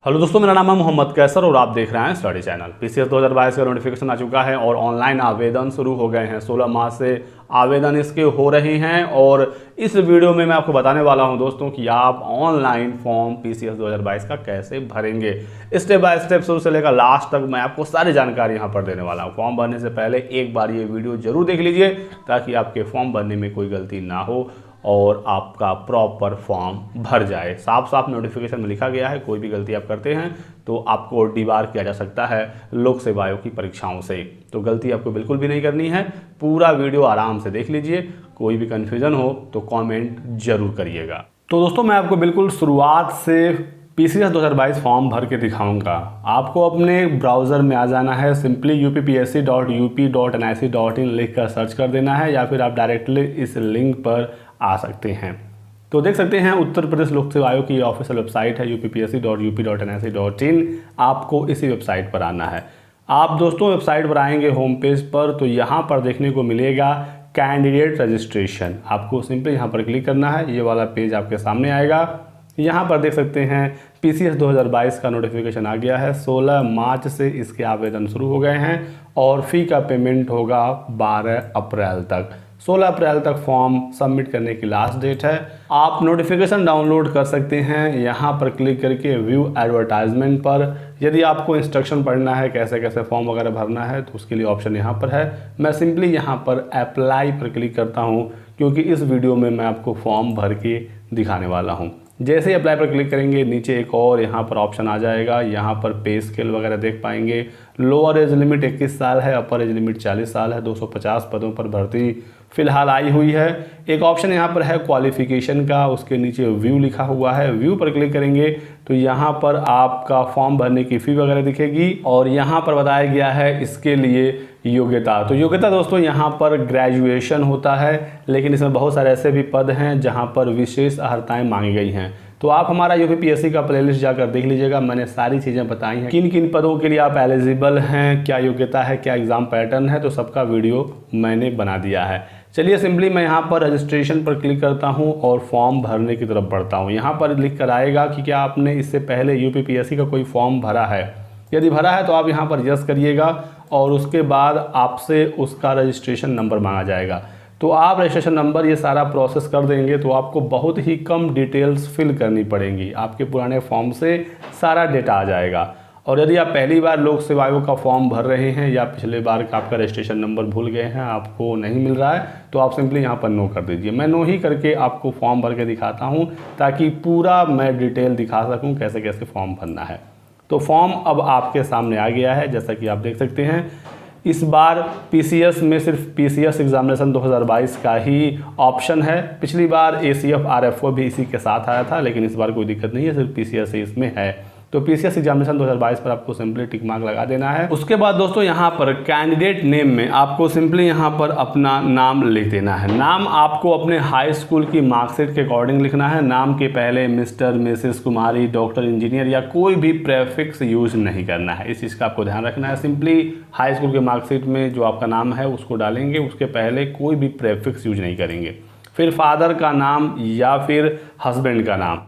Hello दोस्तों, मेरा नाम है मोहम्मद कैसर और आप देख रहे हैं स्टडी चैनल। पीसीएस 2022 का नोटिफिकेशन आ चुका है और ऑनलाइन आवेदन शुरू हो गए हैं। 16 मार्च से आवेदन इसके हो रहे हैं और इस वीडियो में मैं आपको बताने वाला हूं दोस्तों कि आप ऑनलाइन फॉर्म पीसीएस 2022 का कैसे भरेंगे। स्टेप बाय स्टेप शुरू से लेकर लास्ट तक मैं आपको सारी जानकारी यहां पर देने वाला हूं। फॉर्म भरने से पहले एक बार ये वीडियो जरूर देख लीजिए ताकि आपके फॉर्म भरने में कोई गलती ना हो और आपका प्रॉपर फॉर्म भर जाए। साफ साफ नोटिफिकेशन में लिखा गया है, कोई भी गलती आप करते हैं तो आपको डीबार किया जा सकता है लोक सेवा आयोग की परीक्षाओं से। तो गलती आपको बिल्कुल भी नहीं करनी है। पूरा वीडियो आराम से देख लीजिए। कोई भी कन्फ्यूजन हो तो कमेंट जरूर करिएगा। तो दोस्तों, मैं आपको बिल्कुल शुरुआत से पीसीएस 2022 फॉर्म भर के दिखाऊंगा। आपको अपने ब्राउज़र में आ जाना है, सिंपली uppsc.up.nic.in लिख कर सर्च कर देना है या फिर आप डायरेक्टली इस लिंक पर आ सकते हैं। तो देख सकते हैं उत्तर प्रदेश लोक सेवा आयोग की ऑफिशियल वेबसाइट है uppsc.up.nic.in। आपको इसी वेबसाइट पर आना है। आप दोस्तों वेबसाइट पर आएंगे होम पेज पर तो यहाँ पर देखने को मिलेगा कैंडिडेट रजिस्ट्रेशन। आपको सिंपली यहाँ पर क्लिक करना है, ये वाला पेज आपके सामने आएगा। यहाँ पर देख सकते हैं पीसीएस 2022 का नोटिफिकेशन आ गया है। 16 मार्च से इसके आवेदन शुरू हो गए हैं और फ़ी का पेमेंट होगा 12 अप्रैल तक। 16 अप्रैल तक फॉर्म सबमिट करने की लास्ट डेट है। आप नोटिफिकेशन डाउनलोड कर सकते हैं यहाँ पर क्लिक करके व्यू एडवर्टाइजमेंट पर। यदि आपको इंस्ट्रक्शन पढ़ना है कैसे कैसे फॉर्म वगैरह भरना है तो उसके लिए ऑप्शन यहाँ पर है। मैं सिंपली यहाँ पर अप्लाई पर क्लिक करता हूँ क्योंकि इस वीडियो में मैं आपको फॉर्म भर के दिखाने वाला हूँ। जैसे ही अप्लाई पर क्लिक करेंगे नीचे एक और यहाँ पर ऑप्शन आ जाएगा। यहाँ पर पे स्केल वगैरह देख पाएंगे। लोअर एज लिमिट 21 साल है, अपर एज लिमिट 40 साल है। 250 पदों पर भर्ती फिलहाल आई हुई है। एक ऑप्शन यहाँ पर है क्वालिफिकेशन का, उसके नीचे व्यू लिखा हुआ है। व्यू पर क्लिक करेंगे तो यहाँ पर आपका फॉर्म भरने की फ़ी वगैरह दिखेगी और यहाँ पर बताया गया है इसके लिए योग्यता। तो योग्यता दोस्तों यहाँ पर ग्रेजुएशन होता है, लेकिन इसमें बहुत सारे ऐसे भी पद हैं जहाँ पर विशेष अर्हताएँ मांगी गई हैं। तो आप हमारा यूपीपीएससी का प्लेलिस्ट जाकर देख लीजिएगा। मैंने सारी चीज़ें बताई हैं, किन किन पदों के लिए आप एलिजिबल हैं, क्या योग्यता है, क्या एग्ज़ाम पैटर्न है, तो सबका वीडियो मैंने बना दिया है। चलिए सिंपली मैं यहाँ पर रजिस्ट्रेशन पर क्लिक करता हूँ और फॉर्म भरने की तरफ बढ़ता हूँ। यहाँ पर लिख कर आएगा कि क्या आपने इससे पहले यूपीपीएससी का कोई फॉर्म भरा है। यदि भरा है तो आप यहाँ पर यस करिएगा और उसके बाद आपसे उसका रजिस्ट्रेशन नंबर मांगा जाएगा। तो आप रजिस्ट्रेशन नंबर ये सारा प्रोसेस कर देंगे तो आपको बहुत ही कम डिटेल्स फिल करनी पड़ेंगी। आपके पुराने फॉर्म से सारा डेटा आ जाएगा। और यदि आप पहली बार लोक सेवा आयोग का फॉर्म भर रहे हैं या पिछले बार का आपका रजिस्ट्रेशन नंबर भूल गए हैं, आपको नहीं मिल रहा है, तो आप सिंपली यहाँ पर नो कर दीजिए। मैं नो ही करके आपको फॉर्म भर के दिखाता हूँ ताकि पूरा मैं डिटेल दिखा सकूँ कैसे कैसे फॉर्म भरना है। तो फॉर्म अब आपके सामने आ गया है, जैसा कि आप देख सकते हैं। इस बार पीसीएस में सिर्फ पीसीएस एग्जामिनेशन 2022 का ही ऑप्शन है। पिछली बार एसीएफ आरएफओ भी इसी के साथ आया था, लेकिन इस बार कोई दिक्कत नहीं है, सिर्फ पीसीएस ही इसमें है। तो पीसीएस एग्जामिनेशन 2022 पर आपको सिंपली टिक मार्क लगा देना है। उसके बाद दोस्तों यहाँ पर कैंडिडेट नेम में आपको सिंपली यहाँ पर अपना नाम लिख देना है। नाम आपको अपने हाई स्कूल की मार्कशीट के अकॉर्डिंग लिखना है। नाम के पहले मिस्टर, मिसेस, कुमारी, डॉक्टर, इंजीनियर या कोई भी प्रेफिक्स यूज नहीं करना है। इस चीज़ का आपको ध्यान रखना है। सिंपली हाई स्कूल के मार्कशीट में जो आपका नाम है उसको डालेंगे, उसके पहले कोई भी प्रेफिक्स यूज नहीं करेंगे। फिर फादर का नाम या फिर हस्बैंड का नाम।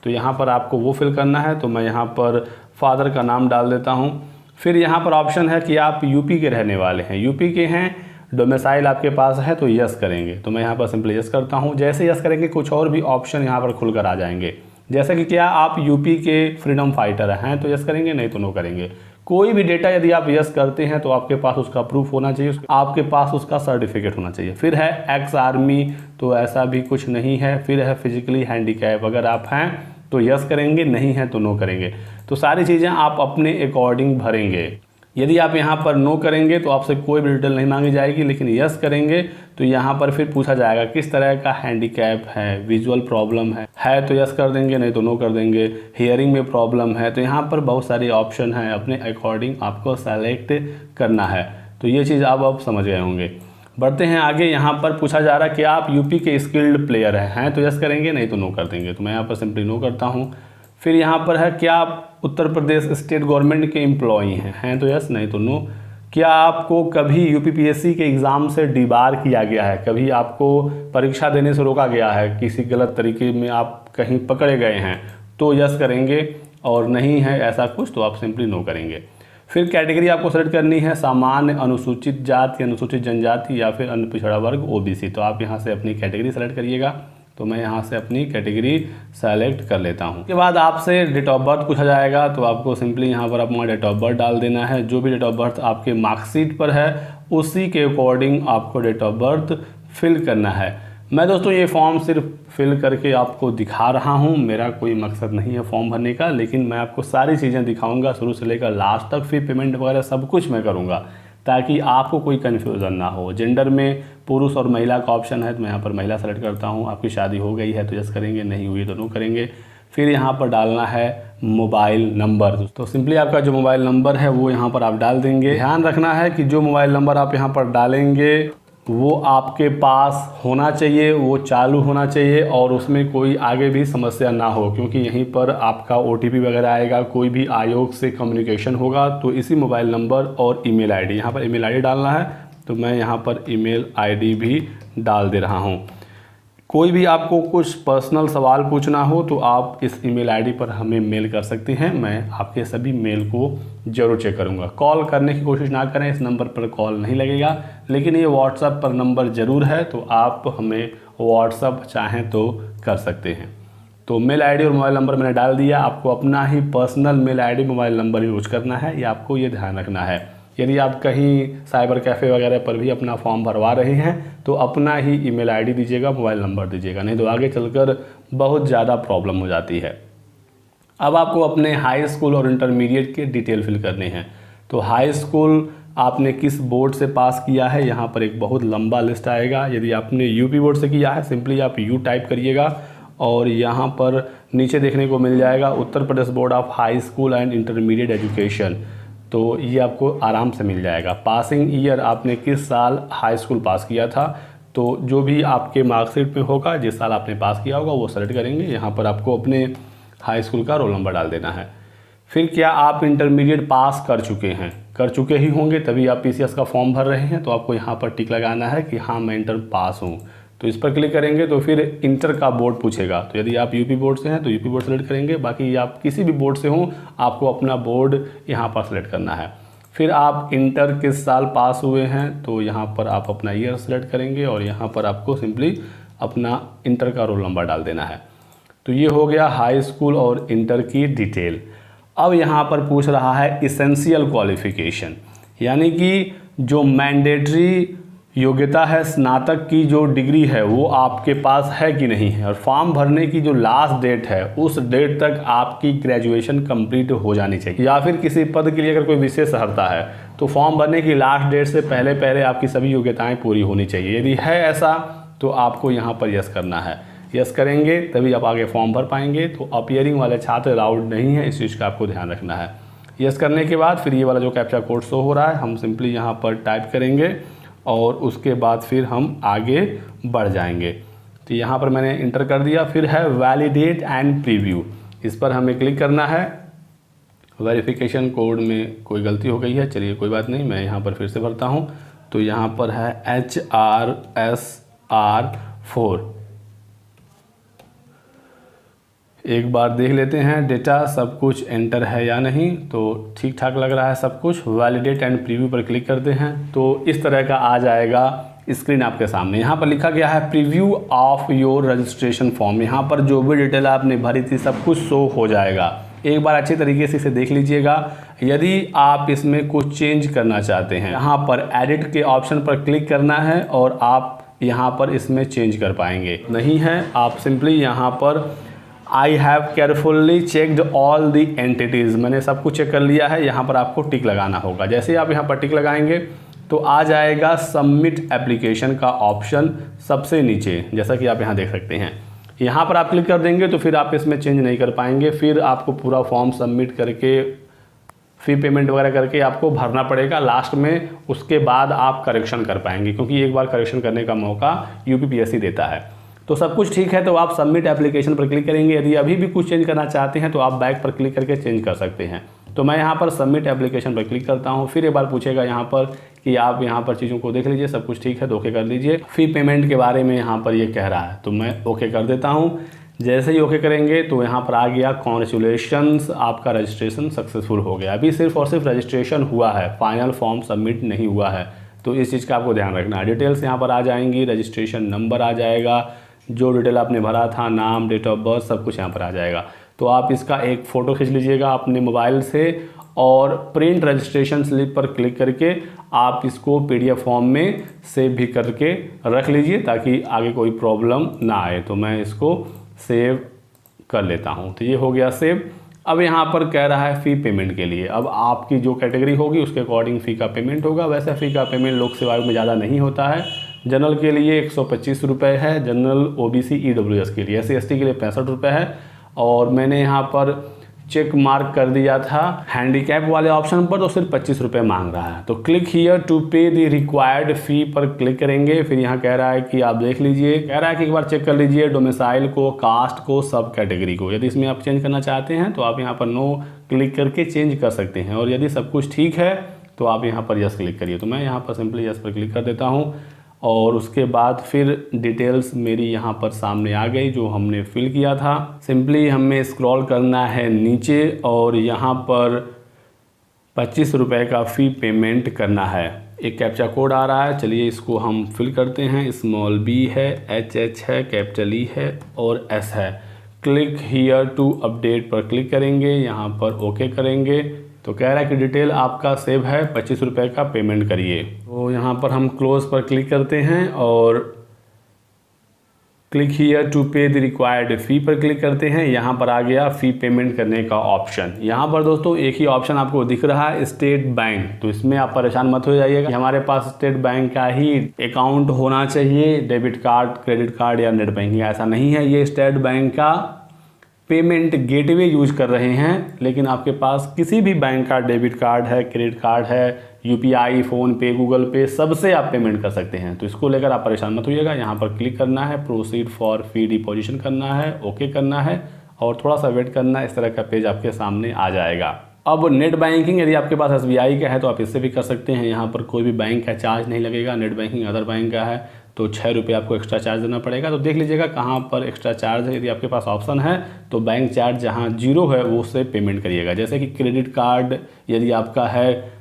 तो यहाँ पर आपको वो फिल करना है। तो मैं यहाँ पर फादर का नाम डाल देता हूँ। फिर यहाँ पर ऑप्शन है कि आप यूपी के रहने वाले हैं, यूपी के हैं, डोमिसाइल आपके पास है, तो यस करेंगे। तो मैं यहाँ पर सिंपली यस करता हूँ। जैसे यस करेंगे कुछ और भी ऑप्शन यहाँ पर खुलकर आ जाएंगे, जैसे कि क्या आप यूपी के फ्रीडम फाइटर हैं तो यस करेंगे, नहीं तो नो करेंगे। कोई भी डेटा यदि आप यस करते हैं तो आपके पास उसका प्रूफ होना चाहिए, आपके पास उसका सर्टिफिकेट होना चाहिए। फिर है एक्स आर्मी, तो ऐसा भी कुछ नहीं है। फिर है फिजिकली हैंडीकैप, अगर आप हैं तो यस करेंगे, नहीं है तो नो करेंगे। तो सारी चीज़ें आप अपने अकॉर्डिंग भरेंगे। यदि आप यहाँ पर नो करेंगे तो आपसे कोई भी डिटेल नहीं मांगी जाएगी, लेकिन यस करेंगे तो यहाँ पर फिर पूछा जाएगा किस तरह का हैंडीकैप है, विजुअल प्रॉब्लम है तो यस कर देंगे, नहीं तो नो कर देंगे। हियरिंग में प्रॉब्लम है तो यहाँ पर बहुत सारी ऑप्शन हैं, अपने अकॉर्डिंग आपको सेलेक्ट करना है। तो ये चीज़ आप समझ गए होंगे। बढ़ते हैं आगे। यहाँ पर पूछा जा रहा है कि आप यूपी के स्किल्ड प्लेयर हैं तो यस करेंगे, नहीं तो नो कर देंगे। तो मैं यहाँ पर सिंपली नो करता हूँ। फिर यहाँ पर है क्या आप उत्तर प्रदेश स्टेट गवर्नमेंट के एम्प्लॉई हैं तो यस, नहीं तो नो। क्या आपको कभी यूपीपीएससी के एग्ज़ाम से डिबार किया गया है? कभी आपको परीक्षा देने से रोका गया है? किसी गलत तरीके में आप कहीं पकड़े गए हैं? तो यस करेंगे, और नहीं है ऐसा कुछ तो आप सिंपली नो करेंगे। फिर कैटेगरी आपको सेलेक्ट करनी है, सामान्य, अनुसूचित जाति, अनुसूचित जनजाति या फिर अन्य पिछड़ा वर्ग ओबीसी। तो आप यहाँ से अपनी कैटेगरी सेलेक्ट करिएगा। तो मैं यहाँ से अपनी कैटेगरी सेलेक्ट कर लेता हूँ। उसके बाद आपसे डेट ऑफ बर्थ पूछा जाएगा, तो आपको सिंपली यहाँ पर अपना डेट ऑफ बर्थ डाल देना है। जो भी डेट ऑफ बर्थ आपके मार्कशीट पर है उसी के अकॉर्डिंग आपको डेट ऑफ बर्थ फिल करना है। मैं दोस्तों ये फॉर्म सिर्फ फिल करके आपको दिखा रहा हूँ, मेरा कोई मकसद नहीं है फॉर्म भरने का, लेकिन मैं आपको सारी चीज़ें दिखाऊंगा शुरू से लेकर लास्ट तक। फिर पेमेंट वगैरह सब कुछ मैं करूँगा ताकि आपको कोई कन्फ्यूज़न ना हो। जेंडर में पुरुष और महिला का ऑप्शन है, तो मैं यहाँ पर महिला सेलेक्ट करता हूँ। आपकी शादी हो गई है तो यस करेंगे, नहीं हुई तो नो करेंगे। फिर यहाँ पर डालना है मोबाइल नंबर। तो सिंपली आपका जो मोबाइल नंबर है वो यहाँ पर आप डाल देंगे। ध्यान रखना है कि जो मोबाइल नंबर आप यहाँ पर डालेंगे वो आपके पास होना चाहिए, वो चालू होना चाहिए और उसमें कोई आगे भी समस्या ना हो, क्योंकि यहीं पर आपका OTP वगैरह आएगा, कोई भी आयोग से कम्युनिकेशन होगा तो इसी मोबाइल नंबर और ईमेल आईडी, यहाँ पर ईमेल आईडी डालना है। तो मैं यहाँ पर ईमेल आईडी भी डाल दे रहा हूँ। कोई भी आपको कुछ पर्सनल सवाल पूछना हो तो आप इस ईमेल आईडी पर हमें मेल कर सकते हैं, मैं आपके सभी मेल को ज़रूर चेक करूंगा। कॉल करने की कोशिश ना करें, इस नंबर पर कॉल नहीं लगेगा, लेकिन ये व्हाट्सएप पर नंबर ज़रूर है, तो आप हमें व्हाट्सएप चाहें तो कर सकते हैं। तो मेल आईडी और मोबाइल नंबर मैंने डाल दिया। आपको अपना ही personal mail ID mobile number use करना है, ये आपको ये ध्यान रखना है। यदि आप कहीं साइबर कैफ़े वगैरह पर भी अपना फॉर्म भरवा रहे हैं तो अपना ही ईमेल आईडी दीजिएगा, मोबाइल नंबर दीजिएगा, नहीं तो आगे चलकर बहुत ज़्यादा प्रॉब्लम हो जाती है। अब आपको अपने हाई स्कूल और इंटरमीडिएट के डिटेल फिल करने हैं। तो हाई स्कूल आपने किस बोर्ड से पास किया है, यहाँ पर एक बहुत लंबा लिस्ट आएगा। यदि आपने यूपी बोर्ड से किया है सिंपली आप यू टाइप करिएगा और यहाँ पर नीचे देखने को मिल जाएगा Uttar Pradesh board of high school and intermediate education. तो ये आपको आराम से मिल जाएगा। पासिंग ईयर आपने किस साल हाई स्कूल पास किया था, तो जो भी आपके मार्कशीट में होगा जिस साल आपने पास किया होगा वो सेलेक्ट करेंगे। यहाँ पर आपको अपने हाई स्कूल का रोल नंबर डाल देना है। फिर क्या आप इंटरमीडिएट पास कर चुके हैं? कर चुके ही होंगे तभी आप PCS का फॉर्म भर रहे हैं, तो आपको यहाँ पर टिक लगाना है कि हाँ मैं इंटर पास हूँ। तो इस पर क्लिक करेंगे तो फिर इंटर का बोर्ड पूछेगा। तो यदि आप यूपी बोर्ड से हैं तो यूपी बोर्ड सेलेक्ट करेंगे, बाकी आप किसी भी बोर्ड से हों आपको अपना बोर्ड यहाँ पर सेलेक्ट करना है। फिर आप इंटर किस साल पास हुए हैं, तो यहाँ पर आप अपना ईयर सेलेक्ट करेंगे और यहाँ पर आपको सिंपली अपना इंटर का रोल नंबर डाल देना है। तो ये हो गया हाई स्कूल और इंटर की डिटेल। अब यहाँ पर पूछ रहा है इसेंशियल क्वालिफिकेशन, यानी कि जो मैंडेटरी योग्यता है, स्नातक की जो डिग्री है वो आपके पास है कि नहीं है, और फॉर्म भरने की जो लास्ट डेट है उस डेट तक आपकी ग्रेजुएशन कंप्लीट हो जानी चाहिए। या फिर किसी पद के लिए अगर कोई विशेष अर्हता है तो फॉर्म भरने की लास्ट डेट से पहले पहले आपकी सभी योग्यताएं पूरी होनी चाहिए। यदि है ऐसा तो आपको यहाँ पर यस करना है। यस करेंगे तभी आप आगे फॉर्म भर पाएंगे। तो अपीयरिंग वाले छात्र अलाउड नहीं है, इस चीज़ का आपको ध्यान रखना है। यस करने के बाद फिर ये वाला जो कैप्चा कोड शो हो रहा है हम सिंपली यहाँ पर टाइप करेंगे और उसके बाद फिर हम आगे बढ़ जाएंगे। तो यहाँ पर मैंने इंटर कर दिया। फिर है वैलिडेट एंड प्रीव्यू, इस पर हमें क्लिक करना है। वेरिफिकेशन कोड में कोई गलती हो गई है, चलिए कोई बात नहीं, मैं यहाँ पर फिर से भरता हूँ। तो यहाँ पर है HRSR4। एक बार देख लेते हैं डेटा सब कुछ एंटर है या नहीं। तो ठीक ठाक लग रहा है सब कुछ। वैलिडेट एंड प्रीव्यू पर क्लिक करते हैं तो इस तरह का आ जाएगा स्क्रीन आपके सामने। यहाँ पर लिखा गया है preview of your registration form. यहाँ पर जो भी डिटेल आपने भरी थी सब कुछ शो हो जाएगा। एक बार अच्छे तरीके से इसे देख लीजिएगा। यदि आप इसमें कुछ चेंज करना चाहते हैं यहाँ पर एडिट के ऑप्शन पर क्लिक करना है और आप यहाँ पर इसमें चेंज कर पाएंगे। नहीं है आप सिंपली यहाँ पर I have carefully checked all the entities, मैंने सब कुछ चेक कर लिया है, यहाँ पर आपको टिक लगाना होगा। जैसे ही आप यहाँ पर टिक लगाएंगे तो आ जाएगा सबमिट एप्लीकेशन का ऑप्शन सबसे नीचे, जैसा कि आप यहाँ देख सकते हैं। यहाँ पर आप क्लिक कर देंगे तो फिर आप इसमें चेंज नहीं कर पाएंगे। फिर आपको पूरा फॉर्म सबमिट करके फी पेमेंट वगैरह करके आपको भरना पड़ेगा लास्ट में, उसके बाद आप करेक्शन कर पाएंगे, क्योंकि एक बार करेक्शन करने का मौका यूपीपीएससी देता है। तो सब कुछ ठीक है तो आप सबमिट एप्लीकेशन पर क्लिक करेंगे। यदि अभी भी कुछ चेंज करना चाहते हैं तो आप बैक पर क्लिक करके चेंज कर सकते हैं। तो मैं यहाँ पर सबमिट एप्लीकेशन पर क्लिक करता हूँ। फिर एक बार पूछेगा यहाँ पर कि आप यहाँ पर चीज़ों को देख लीजिए, सब कुछ ठीक है तो ओके कर दीजिए। फ़ी पेमेंट के बारे में यहाँ पर ये कह रहा है, तो मैं ओके कर देता हूँ। जैसे ही ओके करेंगे तो यहाँ पर आ गया कॉन्ग्रेचुलेशंस, आपका रजिस्ट्रेशन सक्सेसफुल हो गया। अभी सिर्फ और सिर्फ रजिस्ट्रेशन हुआ है, फाइनल फॉर्म सबमिट नहीं हुआ है, तो इस चीज़ का आपको ध्यान रखना है। डिटेल्स यहाँ पर आ जाएंगी, रजिस्ट्रेशन नंबर आ जाएगा, जो डिटेल आपने भरा था, नाम, डेट ऑफ बर्थ, सब कुछ यहाँ पर आ जाएगा। तो आप इसका एक फ़ोटो खींच लीजिएगा अपने मोबाइल से और प्रिंट रजिस्ट्रेशन स्लिप पर क्लिक करके आप इसको PDF फॉर्म में सेव भी करके रख लीजिए ताकि आगे कोई प्रॉब्लम ना आए। तो मैं इसको सेव कर लेता हूँ। तो ये हो गया सेव। अब यहाँ पर कह रहा है फ़ी पेमेंट के लिए, अब आपकी जो कैटेगरी होगी उसके अकॉर्डिंग फ़ी का पेमेंट होगा। वैसे फ़ी का पेमेंट लोक सेवा आयोग में ज़्यादा नहीं होता है। जनरल के लिए 125 रुपये है, जनरल OBC EWS के लिए, SC ST के लिए 65 रुपये है। और मैंने यहाँ पर चेक मार्क कर दिया था हैंडीकैप वाले ऑप्शन पर, तो सिर्फ 25 रुपये मांग रहा है। तो क्लिक हियर टू पे द रिक्वायर्ड फ़ी पर क्लिक करेंगे। फिर यहाँ कह रहा है कि आप देख लीजिए, कह रहा है कि एक बार चेक कर लीजिए डोमिसाइल को, कास्ट को, सब कैटेगरी को। यदि इसमें आप चेंज करना चाहते हैं तो आप यहाँ पर नो क्लिक करके चेंज कर सकते हैं, और यदि सब कुछ ठीक है तो आप यहाँ पर यस क्लिक करिए। तो मैं यहाँ पर सिंपली यस पर क्लिक कर देता हूँ और उसके बाद फिर डिटेल्स मेरी यहाँ पर सामने आ गई जो हमने फिल किया था। सिंपली हमें स्क्रॉल करना है नीचे और यहाँ पर 25 रुपये का फ़ी पेमेंट करना है। एक कैप्चा कोड आ रहा है, चलिए इसको हम फिल करते हैं। स्मॉल b है, HH है, कैपिटल E है और S है। क्लिक हियर टू अपडेट पर क्लिक करेंगे, यहाँ पर ओके करेंगे। तो कह रहा है कि डिटेल आपका सेव है, 25 रुपये का पेमेंट करिए। तो यहाँ पर हम क्लोज पर क्लिक करते हैं और क्लिक हियर टू पे द रिक्वायर्ड फ़ी पर क्लिक करते हैं। यहाँ पर आ गया फ़ी पेमेंट करने का ऑप्शन। यहाँ पर दोस्तों एक ही ऑप्शन आपको दिख रहा है, स्टेट बैंक। तो इसमें आप परेशान मत हो जाइएगा, हमारे पास स्टेट बैंक का ही अकाउंट होना चाहिए, डेबिट कार्ड, क्रेडिट कार्ड या नेट बैंकिंग, ऐसा नहीं है। ये स्टेट बैंक का पेमेंट गेटवे यूज कर रहे हैं, लेकिन आपके पास किसी भी बैंक का डेबिट कार्ड है, क्रेडिट कार्ड है, UPI, फ़ोन पे, गूगल पे, सबसे आप पेमेंट कर सकते हैं। तो इसको लेकर आप परेशान मत होइएगा। यहाँ पर क्लिक करना है, प्रोसीड फॉर फ़ी डिपोजिशन करना है, ओके करना है और थोड़ा सा वेट करना है। इस तरह का पेज आपके सामने आ जाएगा। अब नेट बैंकिंग यदि आपके पास SBI का है तो आप इससे भी कर सकते हैं। यहाँ पर कोई भी बैंक का चार्ज नहीं लगेगा। नेट बैंकिंग अदर बैंक का है तो 6 रुपये आपको एक्स्ट्रा चार्ज देना पड़ेगा। तो देख लीजिएगा कहाँ पर एक्स्ट्रा चार्ज है। यदि आपके पास ऑप्शन है तो बैंक चार्ज जहाँ 0 है वो उससे पेमेंट करिएगा। जैसे कि क्रेडिट कार्ड यदि आपका है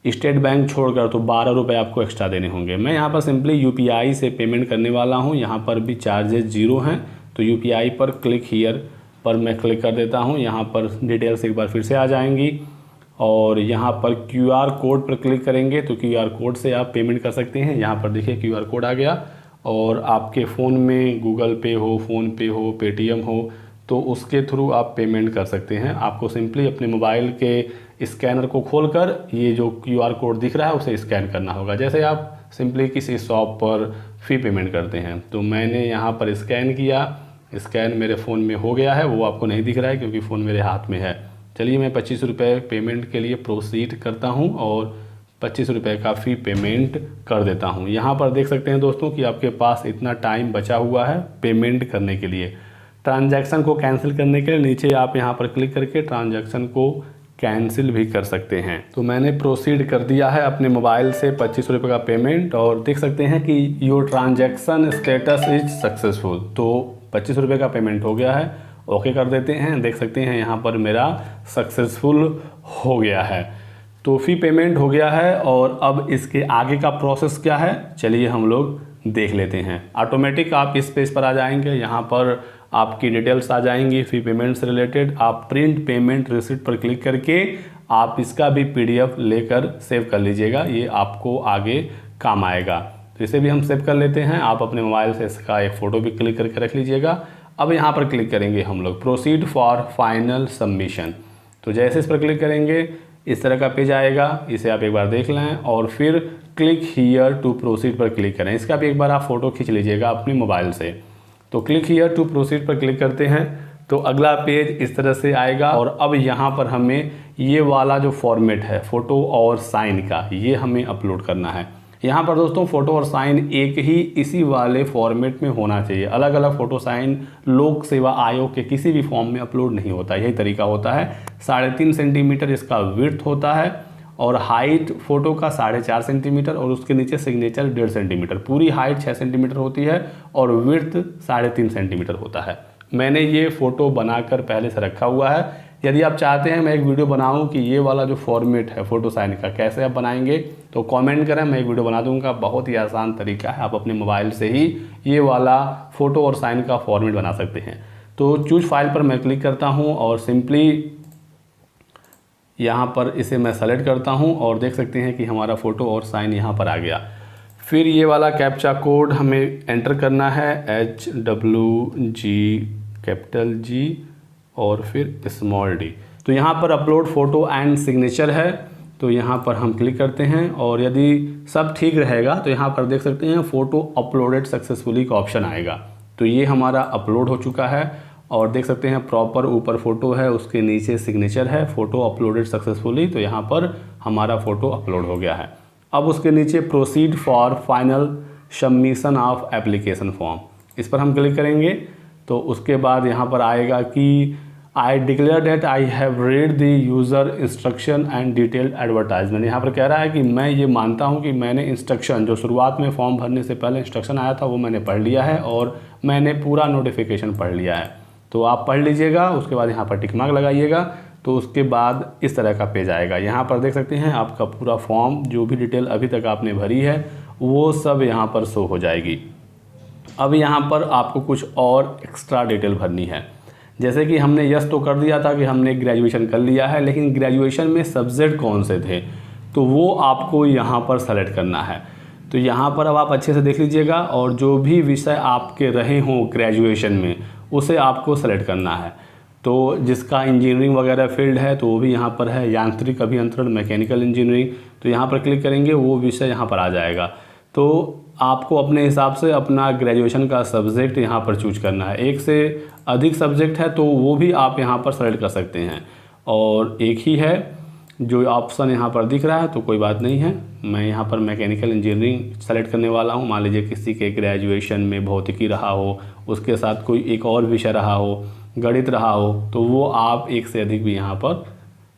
स्टेट बैंक छोड़कर तो 12 रुपये आपको एक्स्ट्रा देने होंगे। मैं यहाँ पर सिंपली UPI से पेमेंट करने वाला हूँ। यहाँ पर भी चार्जेस 0 हैं, तो UPI पर क्लिक हियर पर मैं क्लिक कर देता हूँ। यहाँ पर डिटेल्स एक बार फिर से आ जाएंगी और यहाँ पर QR कोड पर क्लिक करेंगे तो QR कोड से आप पेमेंट कर सकते हैं। यहाँ पर देखिए QR कोड आ गया और आपके फ़ोन में गूगल पे हो, फ़ोन पे हो, पेटीएम हो तो उसके थ्रू आप पेमेंट कर सकते हैं। आपको सिंपली अपने मोबाइल के स्कैनर को खोलकर ये जो QR कोड दिख रहा है उसे स्कैन करना होगा। जैसे आप सिंपली किसी शॉप पर फ़ी पेमेंट करते हैं, तो मैंने यहाँ पर स्कैन किया, स्कैन मेरे फ़ोन में हो गया है। वो आपको नहीं दिख रहा है क्योंकि फ़ोन मेरे हाथ में है। चलिए मैं 25 रुपये पेमेंट के लिए प्रोसीड करता हूँ और 25 रुपये का फ़ी पेमेंट कर देता हूँ। यहाँ पर देख सकते हैं दोस्तों कि आपके पास इतना टाइम बचा हुआ है पेमेंट करने के लिए। ट्रांजैक्शन को कैंसिल करने के लिए नीचे आप यहाँ पर क्लिक करके ट्रांजैक्शन को कैंसिल भी कर सकते हैं। तो मैंने प्रोसीड कर दिया है अपने मोबाइल से 25 रुपये का पेमेंट और देख सकते हैं कि your transaction status is successful. तो 25 रुपये का पेमेंट हो गया है, ओके कर देते हैं। देख सकते हैं यहाँ पर मेरा सक्सेसफुल हो गया है। तो फ़ी पेमेंट हो गया है और अब इसके आगे का प्रोसेस क्या है चलिए हम लोग देख लेते हैं। ऑटोमेटिक आप इस पेज पर आ जाएंगे, यहाँ पर आपकी डिटेल्स आ जाएंगी फ़ी पेमेंट से रिलेटेड। आप प्रिंट पेमेंट रिसिप्ट पर क्लिक करके आप इसका भी PDF लेकर सेव कर लीजिएगा, ये आपको आगे काम आएगा। तो इसे भी हम सेव कर लेते हैं। आप अपने मोबाइल से इसका एक फ़ोटो भी क्लिक करके रख लीजिएगा। अब यहाँ पर क्लिक करेंगे हम लोग प्रोसीड फॉर फाइनल सबमिशन। तो जैसे इस पर क्लिक करेंगे इस तरह का पेज आएगा, इसे आप एक बार देख लें और फिर क्लिक हियर टू प्रोसीड पर क्लिक करें। इसका भी एक बार आप फ़ोटो खींच लीजिएगा अपने मोबाइल से। तो क्लिक हियर टू प्रोसीड पर क्लिक करते हैं तो अगला पेज इस तरह से आएगा और अब यहाँ पर हमें ये वाला जो फॉर्मेट है फ़ोटो और साइन का, ये हमें अपलोड करना है। यहाँ पर दोस्तों फ़ोटो और साइन एक ही इसी वाले फॉर्मेट में होना चाहिए। अलग अलग फ़ोटो साइन लोक सेवा आयोग के किसी भी फॉर्म में अपलोड नहीं होता। यही तरीका होता है। 3.5 सेंटीमीटर इसका विड्थ होता है और हाइट फ़ोटो का 4.5 सेंटीमीटर और उसके नीचे सिग्नेचर 1.5 सेंटीमीटर। पूरी हाइट 6 सेंटीमीटर होती है और विड्थ 3.5 सेंटीमीटर होता है। मैंने ये फ़ोटो बनाकर पहले से रखा हुआ है। यदि आप चाहते हैं मैं एक वीडियो बनाऊं कि ये वाला जो फॉर्मेट है फ़ोटो साइन का कैसे आप बनाएंगे तो कमेंट करें, मैं एक वीडियो बना दूंगा। बहुत ही आसान तरीका है, आप अपने मोबाइल से ही ये वाला फ़ोटो और साइन का फॉर्मेट बना सकते हैं। तो चूज फाइल पर मैं क्लिक करता हूँ और सिंपली यहाँ पर इसे मैं सेलेक्ट करता हूँ और देख सकते हैं कि हमारा फ़ोटो और साइन यहाँ पर आ गया। फिर ये वाला कैप्चा कोड हमें एंटर करना है, HWG और फिर स्मॉल d। तो यहाँ पर अपलोड फ़ोटो एंड सिग्नेचर है, तो यहाँ पर हम क्लिक करते हैं और यदि सब ठीक रहेगा तो यहाँ पर देख सकते हैं फ़ोटो अपलोडेड सक्सेसफुली का ऑप्शन आएगा। तो ये हमारा अपलोड हो चुका है और देख सकते हैं प्रॉपर ऊपर फ़ोटो है, उसके नीचे सिग्नेचर है, फ़ोटो अपलोडेड सक्सेसफुली। तो यहाँ पर हमारा फ़ोटो अपलोड हो गया है। अब उसके नीचे proceed for final submission of application form, इस पर हम क्लिक करेंगे। तो उसके बाद यहाँ पर आएगा कि I declare that I have read the user instruction and detailed advertisement. यहाँ पर कह रहा है कि मैं ये मानता हूँ कि मैंने इंस्ट्रक्शन जो शुरुआत में फॉर्म भरने से पहले इंस्ट्रक्शन आया था वो मैंने पढ़ लिया है और मैंने पूरा नोटिफिकेशन पढ़ लिया है। तो आप पढ़ लीजिएगा, उसके बाद यहाँ पर टिक मार्क लगाइएगा। तो उसके बाद इस तरह का पेज आएगा। यहाँ पर देख सकते हैं आपका पूरा फॉर्म, जो भी डिटेल अभी तक आपने भरी है वो सब यहाँ पर शो हो जाएगी। अब यहाँ पर आपको कुछ और एक्स्ट्रा डिटेल भरनी है। जैसे कि हमने यस तो कर दिया था कि हमने ग्रेजुएशन कर लिया है, लेकिन ग्रेजुएशन में सब्जेक्ट कौन से थे तो वो आपको यहाँ पर सेलेक्ट करना है। तो यहाँ पर अब आप अच्छे से देख लीजिएगा और जो भी विषय आपके रहे हों ग्रेजुएशन में उसे आपको सेलेक्ट करना है। तो जिसका इंजीनियरिंग वगैरह फील्ड है तो वो भी यहाँ पर है, यांत्रिक अभियंत्रण, मैकेनिकल इंजीनियरिंग। तो यहाँ पर क्लिक करेंगे, वो विषय यहाँ पर आ जाएगा। तो आपको अपने हिसाब से अपना ग्रेजुएशन का सब्जेक्ट यहाँ पर चूज करना है। एक से अधिक सब्जेक्ट है तो वो भी आप यहाँ पर सेलेक्ट कर सकते हैं, और एक ही है जो ऑप्शन यहाँ पर दिख रहा है तो कोई बात नहीं है। मैं यहाँ पर मैकेनिकल इंजीनियरिंग सेलेक्ट करने वाला हूँ। मान लीजिए किसी के ग्रेजुएशन में भौतिकी रहा हो, उसके साथ कोई एक और विषय रहा हो, गणित रहा हो, तो वो आप एक से अधिक भी यहाँ पर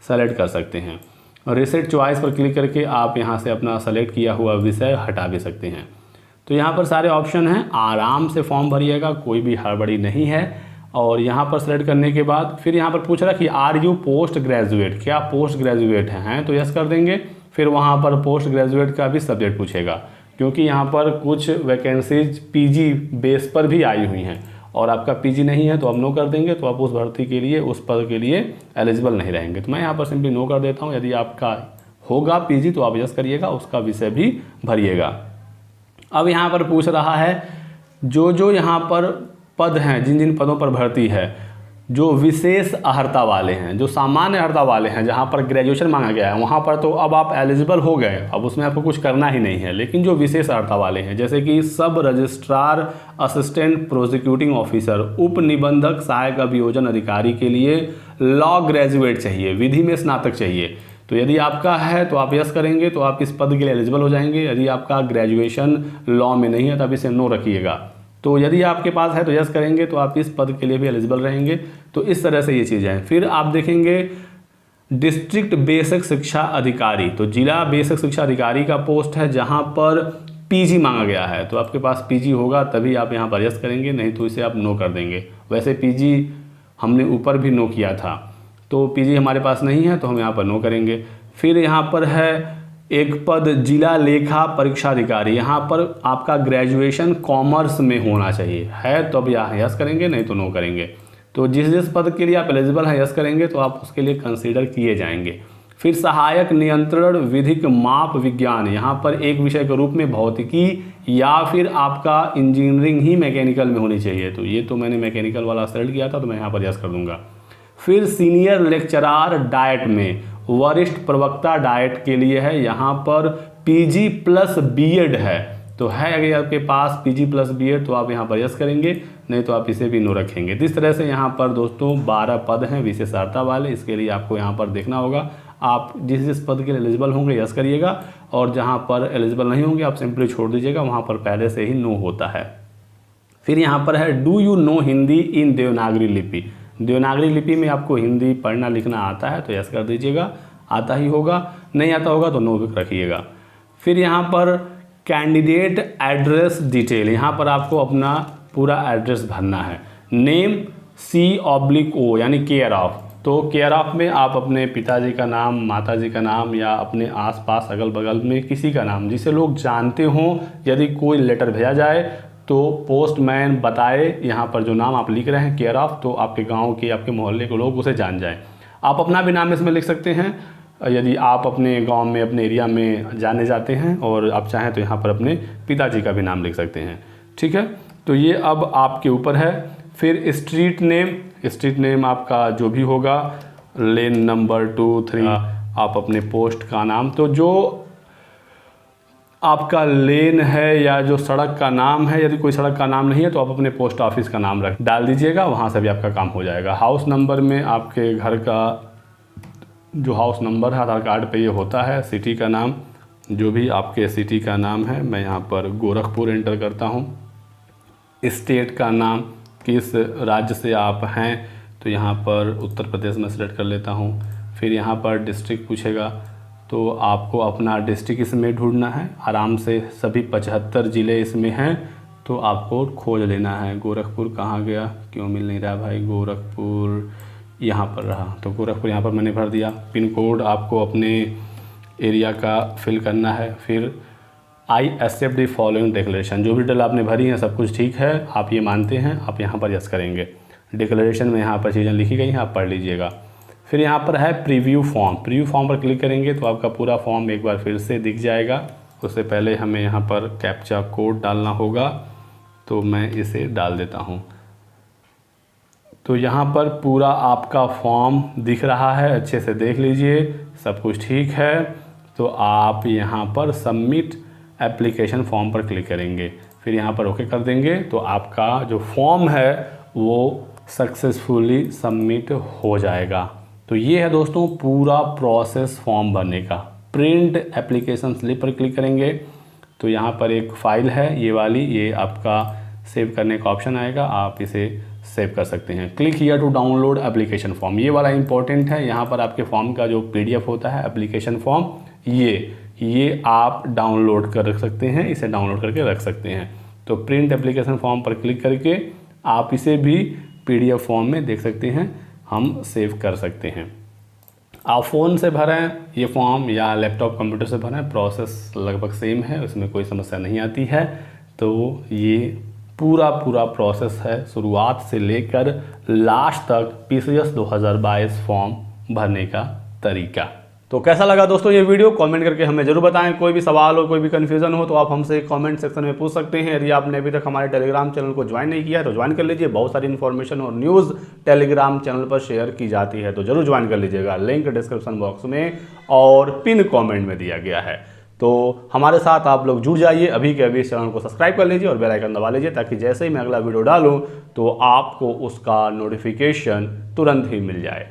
सेलेक्ट कर सकते हैं। रीसेट चॉइस पर क्लिक करके आप यहाँ से अपना सेलेक्ट किया हुआ विषय हटा भी सकते हैं। तो यहाँ पर सारे ऑप्शन हैं, आराम से फॉर्म भरिएगा, कोई भी हड़बड़ी नहीं है। और यहाँ पर सेलेक्ट करने के बाद फिर यहाँ पर पूछ रहा है कि आर यू पोस्ट ग्रेजुएट, क्या पोस्ट ग्रेजुएट हैं, तो यस कर देंगे। फिर वहाँ पर पोस्ट ग्रेजुएट का भी सब्जेक्ट पूछेगा, क्योंकि यहाँ पर कुछ वैकेंसीज पीजी बेस पर भी आई हुई हैं और आपका पीजी नहीं है तो आप नो कर देंगे, तो आप उस भर्ती के लिए, उस पद के लिए एलिजिबल नहीं रहेंगे। तो मैं यहाँ पर सिंपली नो कर देता हूँ। यदि आपका होगा पीजी तो आप यस करिएगा, उसका विषय भी भरिएगा। अब यहाँ पर पूछ रहा है जो यहाँ पर पद हैं, जिन जिन पदों पर भर्ती है, जो विशेष अर्हता वाले हैं, जो सामान्य अर्हता वाले हैं, जहाँ पर ग्रेजुएशन मांगा गया है वहाँ पर तो अब आप एलिजिबल हो गए, अब उसमें आपको कुछ करना ही नहीं है। लेकिन जो विशेष अर्हता वाले हैं, जैसे कि सब रजिस्ट्रार, असिस्टेंट प्रोसिक्यूटिंग ऑफिसर, उप निबंधक, सहायक अभियोजन अधिकारी के लिए लॉ ग्रेजुएट चाहिए, विधि में स्नातक चाहिए। तो यदि आपका है तो आप यस करेंगे तो आप इस पद के लिए एलिजिबल हो जाएंगे। यदि आपका ग्रेजुएशन लॉ में नहीं है तब इसे नो रखिएगा। तो यदि आपके पास है तो यस करेंगे तो आप इस पद के लिए भी एलिजिबल रहेंगे। तो इस तरह से ये चीज़ें हैं। फिर आप देखेंगे डिस्ट्रिक्ट बेसिक शिक्षा अधिकारी, तो जिला बेसिक शिक्षा अधिकारी का पोस्ट है जहां पर पीजी मांगा गया है। तो आपके पास पीजी होगा तभी आप यहां पर यस करेंगे, नहीं तो इसे आप नो कर देंगे। वैसे पीजी हमने ऊपर भी नो किया था, तो पीजी हमारे पास नहीं है तो हम यहाँ पर नो करेंगे। फिर यहाँ पर है एक पद जिला लेखा परीक्षा अधिकारी, यहाँ पर आपका ग्रेजुएशन कॉमर्स में होना चाहिए, है तो अब यहाँ यस करेंगे, नहीं तो नो करेंगे। तो जिस जिस पद के लिए आप एलिजिबल हैं यस करेंगे तो आप उसके लिए कंसीडर किए जाएंगे। फिर सहायक नियंत्रण विधिक माप विज्ञान, यहाँ पर एक विषय के रूप में भौतिकी या फिर आपका इंजीनियरिंग ही मैकेनिकल में होनी चाहिए। तो ये तो मैंने मैकेनिकल वाला सेलेक्ट किया था तो मैं यहाँ पर यस कर दूंगा। फिर सीनियर लेक्चरार डाइट में, वरिष्ठ प्रवक्ता डाइट के लिए है, यहाँ पर पीजी प्लस बीएड है। तो है अगर आपके पास पीजी प्लस बीएड तो आप यहाँ पर यस करेंगे, नहीं तो आप इसे भी नो रखेंगे। तो इस तरह से यहाँ पर दोस्तों 12 पद हैं विशेषार्हता वाले। इसके लिए आपको यहाँ पर देखना होगा, आप जिस जिस पद के लिए एलिजिबल होंगे यस करिएगा और जहाँ पर एलिजिबल नहीं होंगे आप सिंपली छोड़ दीजिएगा, वहाँ पर पहले से ही नो होता है। फिर यहाँ पर है डू यू नो हिंदी इन देवनागरी लिपि। देवनागरी लिपि में आपको हिंदी पढ़ना लिखना आता है तो यस कर दीजिएगा, आता ही होगा, नहीं आता होगा तो नो रखिएगा। फिर यहाँ पर कैंडिडेट एड्रेस डिटेल, यहाँ पर आपको अपना पूरा एड्रेस भरना है। नेम C/O यानी केयर ऑफ, तो केयर ऑफ में आप अपने पिताजी का नाम, माताजी का नाम या अपने आसपास अगल बगल में किसी का नाम जिसे लोग जानते हों, यदि कोई लेटर भेजा जाए तो पोस्टमैन बताए यहाँ पर जो नाम आप लिख रहे हैं केयर ऑफ, तो आपके गांव के, आपके मोहल्ले के लोग उसे जान जाएं। आप अपना भी नाम इसमें लिख सकते हैं यदि आप अपने गांव में, अपने एरिया में जाने जाते हैं, और आप चाहें तो यहाँ पर अपने पिताजी का भी नाम लिख सकते हैं। ठीक है, तो ये अब आपके ऊपर है। फिर स्ट्रीट नेम आपका जो भी होगा, लेन नंबर 2, 3, आप अपने पोस्ट का नाम, तो जो आपका लेन है या जो सड़क का नाम है, यदि कोई सड़क का नाम नहीं है तो आप अपने पोस्ट ऑफिस का नाम डाल दीजिएगा, वहाँ से भी आपका काम हो जाएगा। हाउस नंबर में आपके घर का जो हाउस नंबर है आधार कार्ड पे ये होता है। सिटी का नाम, जो भी आपके सिटी का नाम है, मैं यहाँ पर गोरखपुर एंटर करता हूँ। स्टेट का नाम, किस राज्य से आप हैं, तो यहाँ पर उत्तर प्रदेश में सेलेक्ट कर लेता हूँ। फिर यहाँ पर डिस्ट्रिक्ट पूछेगा तो आपको अपना डिस्ट्रिक्ट इसमें ढूंढना है। आराम से सभी 75 ज़िले इसमें हैं तो आपको खोज लेना है। गोरखपुर कहाँ गया, क्यों मिल नहीं रहा भाई, गोरखपुर यहाँ पर रहा, तो गोरखपुर यहाँ पर मैंने भर दिया। पिन कोड आपको अपने एरिया का फिल करना है। फिर I accept the following declaration, जो भी डिटेल आपने भरी है सब कुछ ठीक है, आप ये मानते हैं, आप यहाँ पर यस करेंगे। डिक्लेरेशन में यहाँ पर चीज़ें लिखी गई हैं, आप पढ़ लीजिएगा। फिर यहाँ पर है प्रीव्यू फॉर्म, प्रीव्यू फॉर्म पर क्लिक करेंगे तो आपका पूरा फॉर्म एक बार फिर से दिख जाएगा। उससे पहले हमें यहाँ पर कैप्चा कोड डालना होगा, तो मैं इसे डाल देता हूँ। तो यहाँ पर पूरा आपका फॉर्म दिख रहा है, अच्छे से देख लीजिए, सब कुछ ठीक है। तो आप यहाँ पर सबमिट एप्लीकेशन फॉर्म पर क्लिक करेंगे, फिर यहाँ पर ओके कर देंगे तो आपका जो फॉर्म है वो सक्सेसफुली सबमिट हो जाएगा। तो ये है दोस्तों पूरा प्रोसेस फॉर्म भरने का। प्रिंट एप्लीकेशन स्लिप पर क्लिक करेंगे तो यहाँ पर एक फ़ाइल है ये वाली, ये आपका सेव करने का ऑप्शन आएगा, आप इसे सेव कर सकते हैं। Click here to download application form, ये वाला इंपॉर्टेंट है। यहाँ पर आपके फॉर्म का जो PDF होता है एप्लीकेशन फॉर्म, ये आप डाउनलोड कर रख सकते हैं, इसे डाउनलोड करके रख सकते हैं। तो प्रिंट एप्लीकेशन फॉर्म पर क्लिक करके आप इसे भी PDF फॉर्म में देख सकते हैं, हम सेव कर सकते हैं। आप फ़ोन से भरें ये फॉर्म या लैपटॉप कंप्यूटर से भरें, प्रोसेस लगभग सेम है, उसमें कोई समस्या नहीं आती है। तो ये पूरा प्रोसेस है शुरुआत से लेकर लास्ट तक PCS 2022 फॉर्म भरने का तरीका। तो कैसा लगा दोस्तों ये वीडियो, कमेंट करके हमें जरूर बताएं। कोई भी सवाल हो, कोई भी कन्फ्यूजन हो तो आप हमसे कमेंट सेक्शन में पूछ सकते हैं। यदि आपने अभी तक हमारे टेलीग्राम चैनल को ज्वाइन नहीं किया है तो ज्वाइन कर लीजिए, बहुत सारी इन्फॉर्मेशन और न्यूज़ टेलीग्राम चैनल पर शेयर की जाती है, तो जरूर ज्वाइन कर लीजिएगा। लिंक डिस्क्रिप्शन बॉक्स में और पिन कॉमेंट में दिया गया है। तो हमारे साथ आप लोग जुड़ जाइए, अभी के अभी इस चैनल को सब्सक्राइब कर लीजिए और बेल आइकन दबा लीजिए, ताकि जैसे ही मैं अगला वीडियो डालूँ तो आपको उसका नोटिफिकेशन तुरंत ही मिल जाए।